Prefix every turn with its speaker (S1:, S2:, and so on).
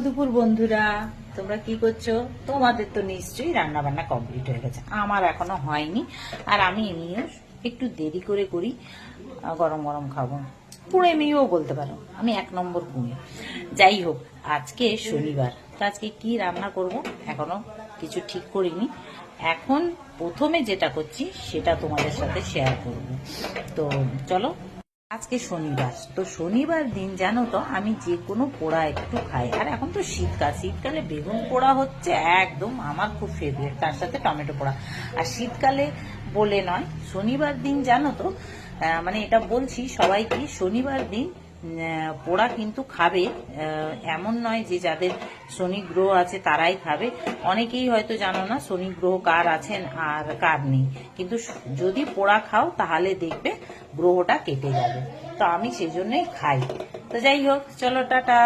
S1: দুপুর বন্ধুরা, তোমরা কি করছো? তোমাদের তো নিশ্চয়ই রান্না বান্না কমপ্লিট হয়ে গেছে, আমার এখনো হয়নি। আর আমি এমনিও একটু দেরি করে করি, গরম গরম খাবো। পুরো এমনিও বলতে পারো আমি 1 নম্বর কুঁড়ি। যাই হোক, আজকে শনিবার, তো আজকে কি রান্না করব এখনো কিছু ঠিক করিনি। এখন প্রথমে যেটা করছি সেটা তোমাদের সাথে শেয়ার করব। তো চলো, আজকে শনিবার, তো শনিবার দিন জানো তো আমি যে কোনো পোড়া একটু খাই। আর এখন তো শীতকালে বেগুন পোড়া হচ্ছে একদম আমার খুব ফেভারিট, তার সাথে টমেটো পোড়া। আর শীতকালে বলে নয়, শনিবার দিন জানো তো, মানে এটা বলছি সবাইকে, শনিবার দিন পোড়া কিন্তু খাবে। এমন নয় যে যাদের শনি গ্রহ আছে তারাই খাবে। অনেকেই হয়তো জানো না শনি গ্রহ কার আছেন আর কার নেই, কিন্তু যদি পোড়া খাও তাহলে দেখবে গ্রহটা কেটে যাবে। তো আমি সেই জন্যই খাই। তো যাই হোক, চলো টাটা।